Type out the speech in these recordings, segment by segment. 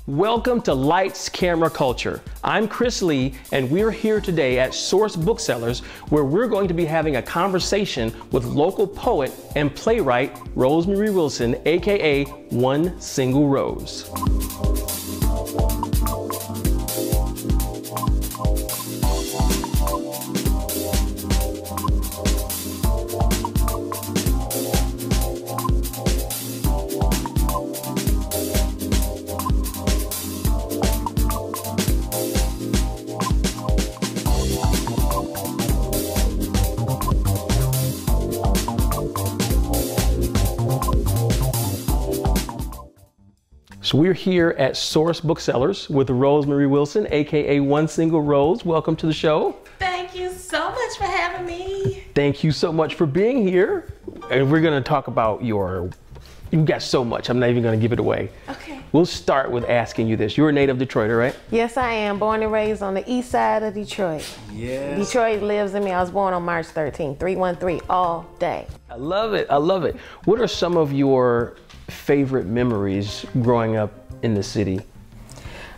Welcome to Lights, Camera, Culture. I'm Chris Lee, and we're here today at Source Booksellers, where we're going to be having a conversation with local poet and playwright Rosemarie Wilson, aka One Single Rose. So we're here at Source Booksellers with Rosemarie Wilson, aka One Single Rose. Welcome to the show. Thank you so much for having me. Thank you so much for being here. And we're going to talk about you've got so much. I'm not even going to give it away. Okay. We'll start with asking you this. You're a native Detroiter, right? Yes, I am. Born and raised on the east side of Detroit. Yes. Detroit lives in me. I was born on March 13th, 313, all day. I love it. I love it. What are some of your favorite memories growing up in the city?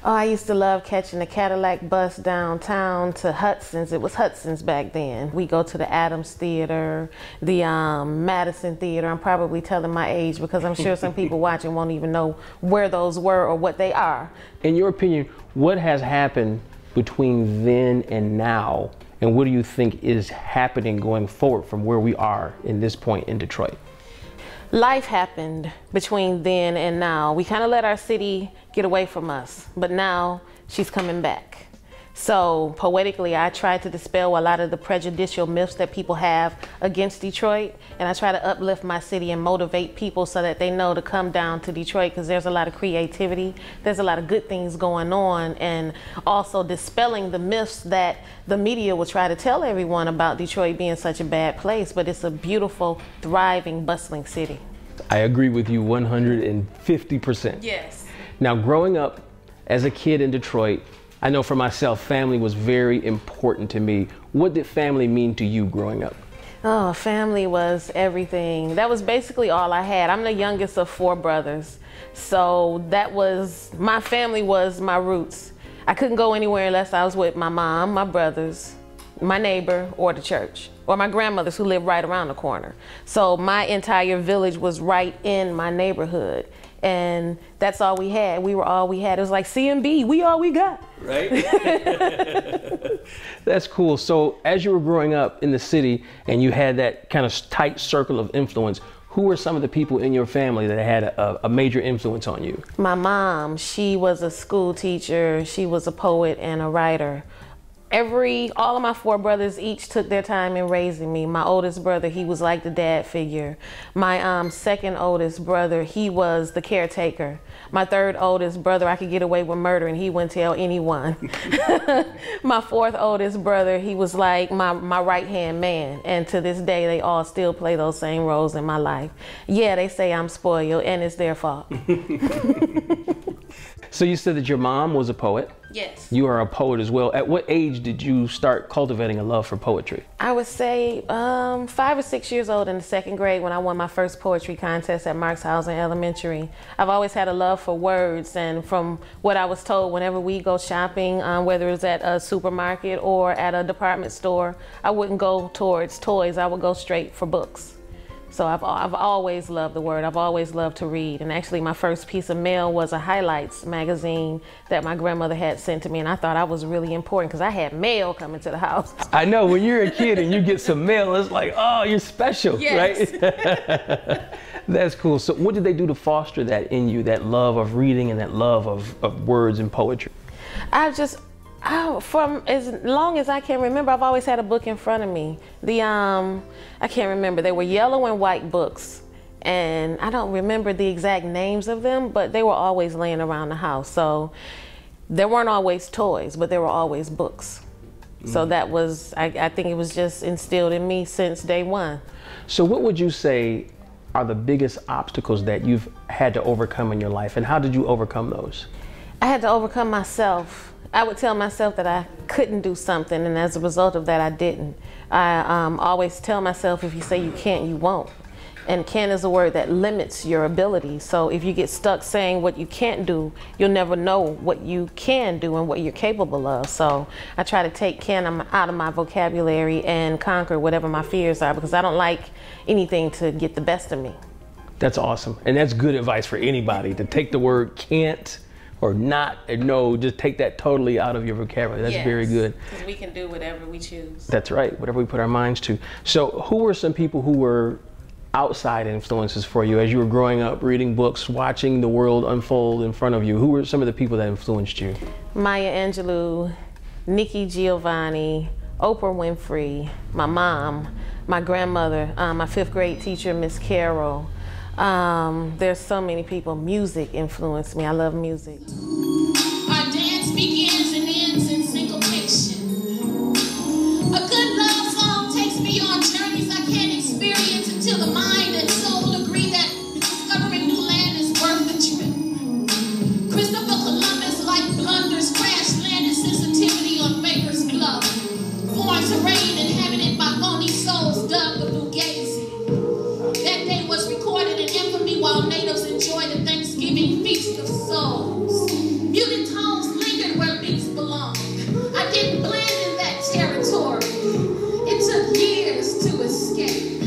Oh, I used to love catching the Cadillac bus downtown to Hudson's. It was Hudson's back then. We go to the Adams Theater, the Madison Theater. I'm probably telling my age because I'm sure some people watching won't even know where those were or what they are. In your opinion, what has happened between then and now, and what do you think is happening going forward from where we are in this point in Detroit? Life happened between then and now. We kind of let our city get away from us, but now she's coming back. So poetically, I try to dispel a lot of the prejudicial myths that people have against Detroit, and I try to uplift my city and motivate people so that they know to come down to Detroit because there's a lot of creativity, there's a lot of good things going on, and also dispelling the myths that the media will try to tell everyone about Detroit being such a bad place, but it's a beautiful, thriving, bustling city. I agree with you 150%. Yes. Now, growing up as a kid in Detroit, I know for myself, family was very important to me. What did family mean to you growing up? Oh, family was everything. That was basically all I had. I'm the youngest of 4 brothers. So my family was my roots. I couldn't go anywhere unless I was with my mom, my brothers, my neighbor, or the church, or my grandmothers who lived right around the corner. So my entire village was right in my neighborhood. And that's all we had. We were all we had. It was like CMB, we all we got. Right? That's cool. So as you were growing up in the city and you had that kind of tight circle of influence, who were some of the people in your family that had a major influence on you? My mom, she was a school teacher. She was a poet and a writer. All of my 4 brothers each took their time in raising me. My oldest brother, he was like the dad figure. My second oldest brother, he was the caretaker. My third oldest brother, I could get away with murder and he wouldn't tell anyone. My 4th oldest brother, he was like my right-hand man. And to this day, they all still play those same roles in my life. Yeah, they say I'm spoiled and it's their fault. So you said that your mom was a poet. Yes. You are a poet as well. At what age did you start cultivating a love for poetry? I would say 5 or 6 years old in the 2nd grade when I won my first poetry contest at Markshausen Elementary. I've always had a love for words, and from what I was told, whenever we go shopping, whether it's at a supermarket or at a department store, I wouldn't go towards toys. I would go straight for books. So I've always loved the word. I've always loved to read. And actually my first piece of mail was a Highlights magazine that my grandmother had sent to me. And I thought I was really important because I had mail coming to the house. I know, when you're a kid and you get some mail, it's like, oh, you're special, yes. Right? That's cool. So what did they do to foster that in you, that love of reading and that love of words and poetry? From as long as I can remember, I've always had a book in front of me. I can't remember. They were yellow and white books. And I don't remember the exact names of them, but they were always laying around the house. So there weren't always toys, but there were always books. So that was, I think it was just instilled in me since day one. So what would you say are the biggest obstacles that you've had to overcome in your life, and how did you overcome those? I had to overcome myself. I would tell myself that I couldn't do something, and as a result of that, I didn't. I always tell myself, if you say you can't, you won't. And can is a word that limits your ability. So if you get stuck saying what you can't do, you'll never know what you can do and what you're capable of. So I try to take can out of my vocabulary and conquer whatever my fears are, because I don't like anything to get the best of me. That's awesome. And that's good advice for anybody, to take the word can't or not and no, just take that totally out of your vocabulary. That's very good. Because we can do whatever we choose. That's right, whatever we put our minds to. So who were some people who were outside influences for you as you were growing up, reading books, watching the world unfold in front of you? Who were some of the people that influenced you? Maya Angelou, Nikki Giovanni, Oprah Winfrey, my mom, my grandmother, my 5th grade teacher, Miss Carol. There's so many people. Music influenced me. I love music. Our dance begins and ends in syncopation. A good love song takes me on journeys I can't experience until the mind and soul agree that discovering new land is worth the trip. Christopher Columbus, like blunders, crash landed sensitivity on Baker's glove. Born to reign, inhabited by phony souls dubbed the Fugazi. That day was recorded in infamy while natives enjoyed the Thanksgiving Feast of Souls. Muted tones lingered where beats belonged. I didn't blend in that territory. It took years to escape.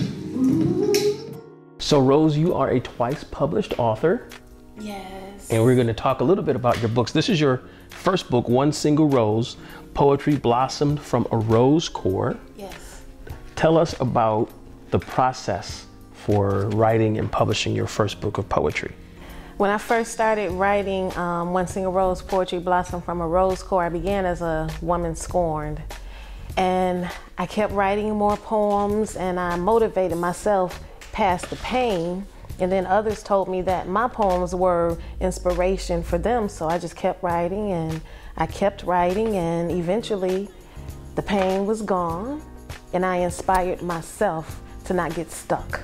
So Rose, you are a twice published author. Yes. And we're going to talk a little bit about your books. This is your first book, One Single Rose, Poetry Blossomed from a Rose Core. Yes. Tell us about the process for writing and publishing your first book of poetry. When I first started writing One Single Rose, Poetry Blossomed from a Rose Core, I began as a woman scorned. And I kept writing more poems, and I motivated myself past the pain. And then others told me that my poems were inspiration for them. So I just kept writing, and I kept writing, and eventually the pain was gone, and I inspired myself to not get stuck.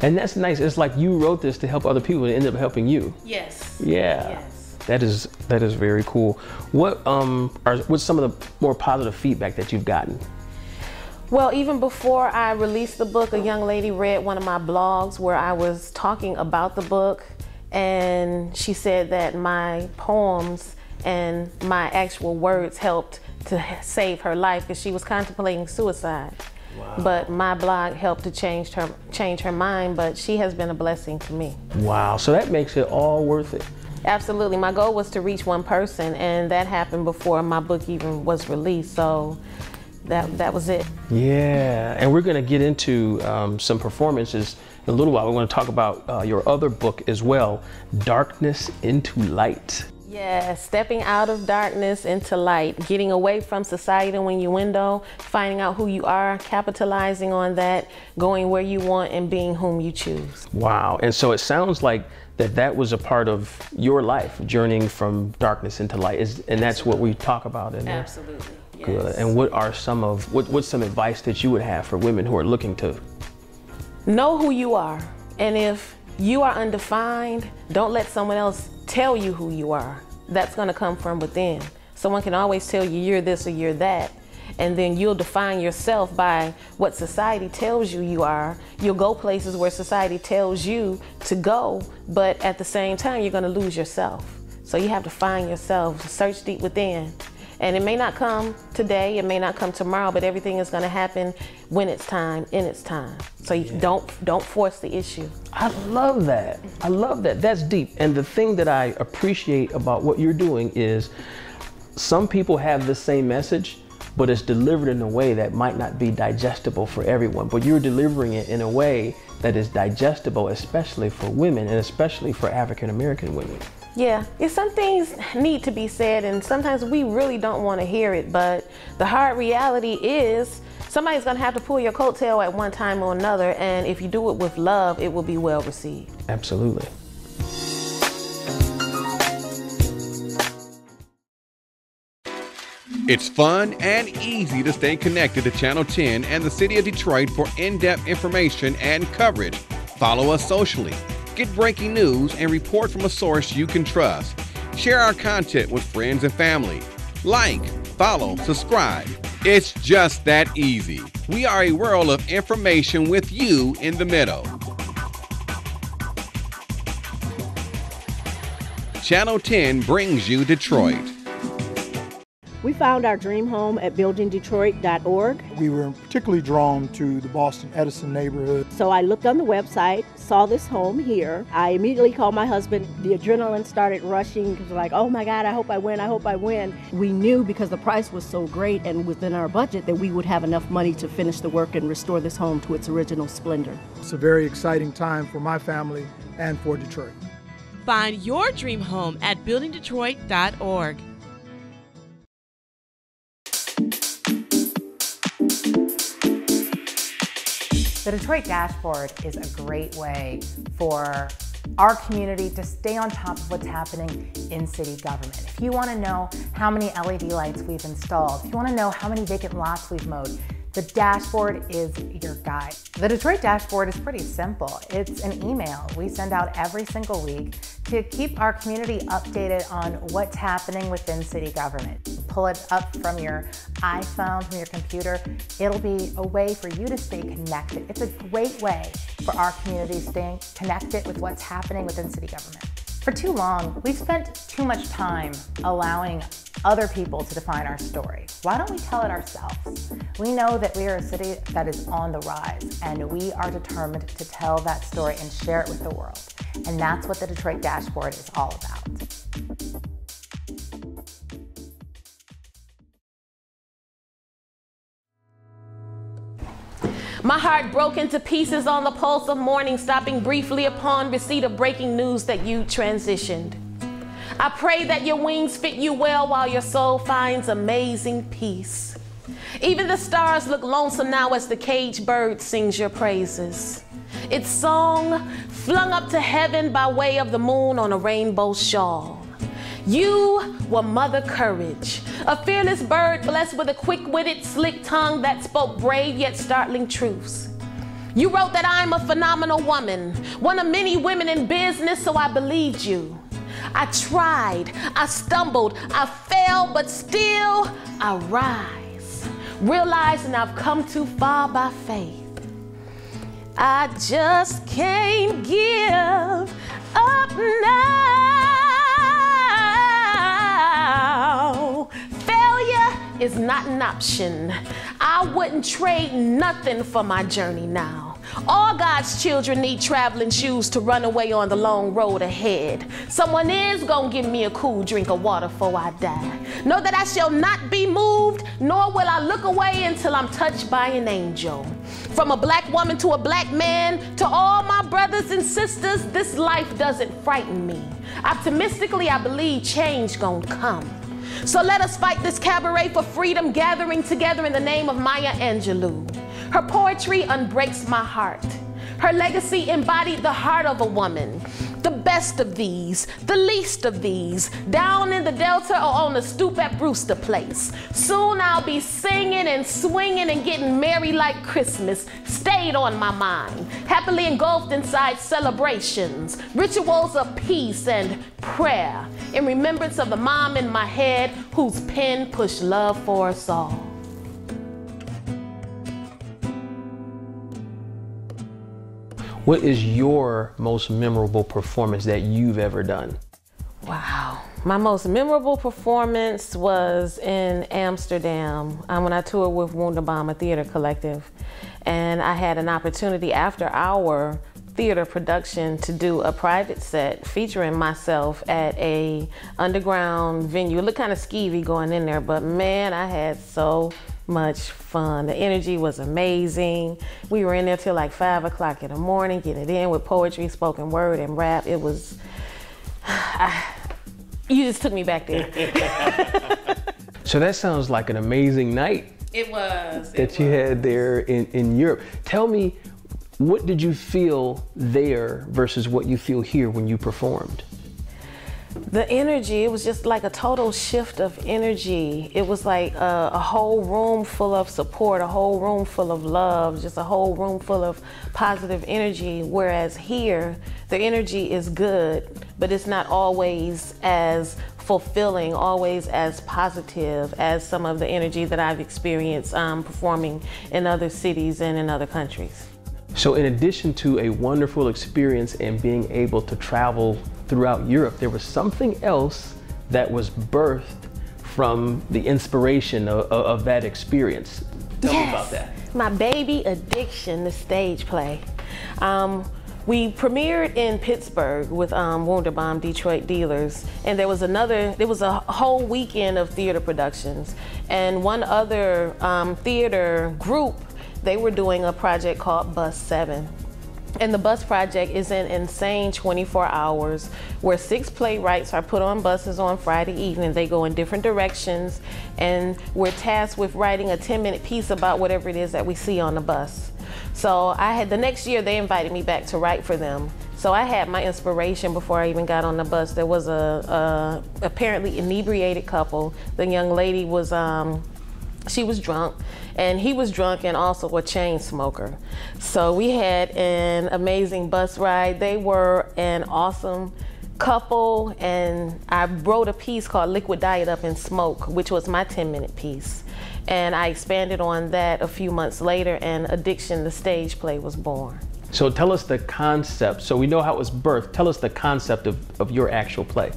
And that's nice. It's like you wrote this to help other people and it ended up helping you. Yes. Yeah. Yes. That is very cool. What's some of the more positive feedback that you've gotten? Well, even before I released the book, a young lady read one of my blogs where I was talking about the book, and she said that my poems and my actual words helped to save her life because she was contemplating suicide. Wow. But my blog helped to change her mind, but she has been a blessing to me. Wow, so that makes it all worth it. Absolutely. My goal was to reach one person, and that happened before my book even was released, so that was it. Yeah, and we're going to get into some performances in a little while. We're going to talk about your other book as well, Darkness into Light. Yeah, stepping out of darkness into light, getting away from society and innuendo, finding out who you are, capitalizing on that, going where you want, and being whom you choose. Wow, and so it sounds like that was a part of your life, journeying from darkness into light, and that's what we talk about in there. Absolutely. Yes. Good. And what's some advice that you would have for women who are looking to? Know who you are, and if you are undefined, don't let someone else tell you who you are. That's going to come from within. Someone can always tell you you're this or you're that, and then you'll define yourself by what society tells you you are. You'll go places where society tells you to go, but at the same time, you're going to lose yourself. So you have to find yourself, search deep within. And it may not come today, it may not come tomorrow, but everything is going to happen when it's time, in its time. So you don't force the issue. I love that. I love that. That's deep. And the thing that I appreciate about what you're doing is some people have the same message, but it's delivered in a way that might not be digestible for everyone. But you're delivering it in a way that is digestible, especially for women and especially for African American women. Yeah, some things need to be said, and sometimes we really don't want to hear it, but the hard reality is somebody's going to have to pull your coattail at one time or another, and if you do it with love, it will be well received. Absolutely. It's fun and easy to stay connected to Channel 10 and the City of Detroit for in-depth information and coverage. Follow us socially. Get breaking news and report from a source you can trust. Share our content with friends and family. Like, follow, subscribe. It's just that easy. We are a world of information with you in the middle. Channel 10 brings you Detroit. We found our dream home at buildingdetroit.org. We were particularly drawn to the Boston Edison neighborhood. So I looked on the website, saw this home here. I immediately called my husband. The adrenaline started rushing because like, oh my God, I hope I win, I hope I win. We knew because the price was so great and within our budget that we would have enough money to finish the work and restore this home to its original splendor. It's a very exciting time for my family and for Detroit. Find your dream home at buildingdetroit.org. The Detroit Dashboard is a great way for our community to stay on top of what's happening in city government. If you want to know how many LED lights we've installed, if you want to know how many vacant lots we've mowed, the dashboard is your guide. The Detroit Dashboard is pretty simple. It's an email we send out every single week to keep our community updated on what's happening within city government. Pull it up from your iPhone, from your computer. It'll be a way for you to stay connected. It's a great way for our community staying connected with what's happening within city government. For too long, we've spent too much time allowing other people to define our story. Why don't we tell it ourselves? We know that we are a city that is on the rise, and we are determined to tell that story and share it with the world. And that's what the Detroit Dashboard is all about. My heart broke into pieces on the pulse of morning, stopping briefly upon receipt of breaking news that you transitioned. I pray that your wings fit you well while your soul finds amazing peace. Even the stars look lonesome now as the caged bird sings your praises. Its song flung up to heaven by way of the moon on a rainbow shawl. You were Mother Courage, a fearless bird blessed with a quick-witted, slick tongue that spoke brave yet startling truths. You wrote that I'm a phenomenal woman, one of many women in business, so I believed you. I tried, I stumbled, I fell, but still I rise, realizing I've come too far by faith. I just can't give up now. Failure is not an option. I wouldn't trade nothing for my journey now. All God's children need traveling shoes to run away on the long road ahead. Someone is gonna give me a cool drink of water before I die. Know that I shall not be moved, nor will I look away until I'm touched by an angel. From a black woman to a black man, to all my brothers and sisters, this life doesn't frighten me. Optimistically, I believe change gonna come. So let us fight this cabaret for freedom, gathering together in the name of Maya Angelou. Her poetry unbreaks my heart. Her legacy embodied the heart of a woman. The best of these, the least of these, down in the Delta or on the stoop at Brewster Place. Soon I'll be singing and swinging and getting merry like Christmas, stayed on my mind, happily engulfed inside celebrations, rituals of peace and prayer, in remembrance of the mom in my head whose pen pushed love for us all. What is your most memorable performance that you've ever done? Wow. My most memorable performance was in Amsterdam when I toured with Wunderbaum, a theater collective. And I had an opportunity after our theater production to do a private set featuring myself at a underground venue. It looked kind of skeevy going in there, but man, I had so much fun. The energy was amazing. We were in there till like 5 o'clock in the morning, getting it in with poetry, spoken word, and rap. It was, you just took me back there. So that sounds like an amazing night. It was. That you had there in Europe. Tell me, what did you feel there versus what you feel here when you performed? The energy, it was just like a total shift of energy. It was like a whole room full of support, a whole room full of love, just a whole room full of positive energy. Whereas here, the energy is good, but it's not always as fulfilling, always as positive as some of the energy that I've experienced performing in other cities and in other countries. So in addition to a wonderful experience and being able to travel throughout Europe, there was something else that was birthed from the inspiration of that experience. Tell me about that. My baby addiction, the stage play. We premiered in Pittsburgh with Wunderbaum Detroit Dealers, and there was a whole weekend of theater productions. And one other theater group, they were doing a project called Bus 7. And the bus project is an insane 24 hours where 6 playwrights are put on buses on Friday evening. They go in different directions, and we're tasked with writing a 10-minute piece about whatever it is that we see on the bus. So the next year they invited me back to write for them. So I had my inspiration before I even got on the bus. There was a apparently inebriated couple. The young lady was, she was drunk, and he was drunk and also a chain smoker. So we had an amazing bus ride. They were an awesome couple, and I wrote a piece called Liquid Diet Up in Smoke, which was my 10-minute piece. And I expanded on that a few months later, and Addiction, the stage play, was born. So tell us the concept. So we know how it was birthed. Tell us the concept of your actual play.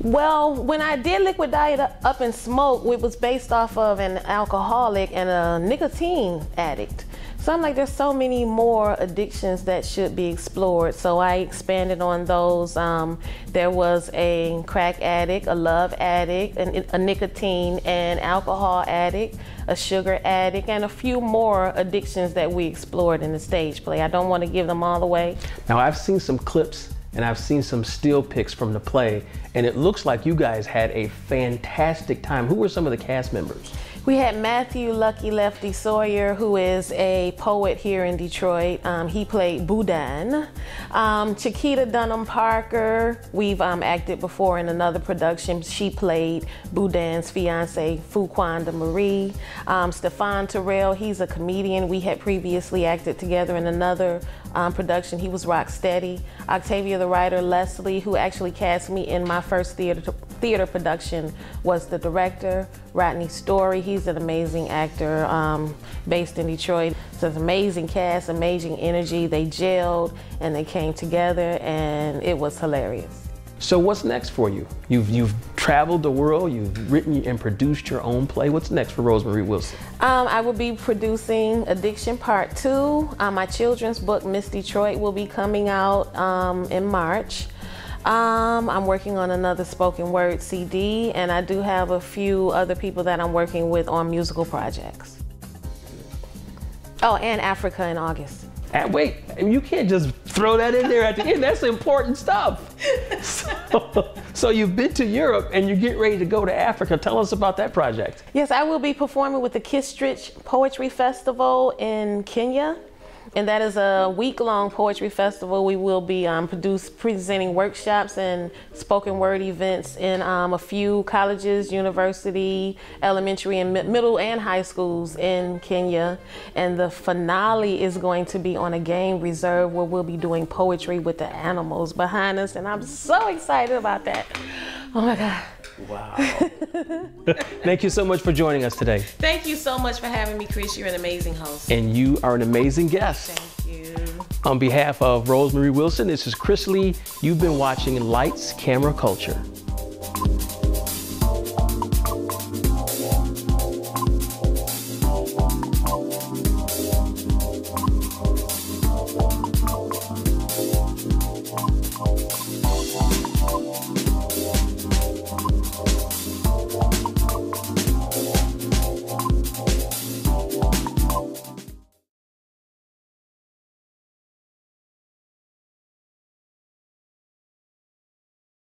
Well, when I did Liquid Diet Up in Smoke, it was based off of an alcoholic and a nicotine addict. So I'm like, there's so many more addictions that should be explored. So I expanded on those. There was a crack addict, a love addict, a nicotine and alcohol addict, a sugar addict, and a few more addictions that we explored in the stage play. I don't want to give them all away. Now, I've seen some clips and I've seen some still pics from the play, and it looks like you guys had a fantastic time. Who were some of the cast members? We had Matthew Lucky Lefty Sawyer, who is a poet here in Detroit. He played Boudin. Chiquita Dunham Parker, we've acted before in another production. She played Boudin's fiance, Fuquanda Marie. Stefan Terrell, he's a comedian. We had previously acted together in another production. He was Rocksteady. Octavia the writer, Leslie, who actually cast me in my first theater production, was the director. Rodney Story, he's an amazing actor based in Detroit. So it's an amazing cast, amazing energy. They gelled and they came together, and it was hilarious. So what's next for you? You've traveled the world, you've written and produced your own play. What's next for Rosemarie Wilson? I will be producing Addiction Part 2. My children's book, Miss Detroit, will be coming out in March. I'm working on another spoken word CD, and I do have a few other people that I'm working with on musical projects. Oh, and Africa in August. And wait, you can't just throw that in there at the end. That's important stuff. So you've been to Europe and you get ready to go to Africa. Tell us about that project. Yes, I will be performing with the Kistrich Poetry Festival in Kenya. And that is a week-long poetry festival. We will be presenting workshops and spoken word events in a few colleges, university, elementary and middle and high schools in Kenya. And the finale is going to be on a game reserve where we'll be doing poetry with the animals behind us. And I'm so excited about that. Oh my God. Wow. Thank you so much for joining us today. Thank you so much for having me, Chris. You're an amazing host. And you are an amazing guest. Thank you. On behalf of Rosemarie Wilson, this is Chris Lee. You've been watching Lights, Camera, Culture.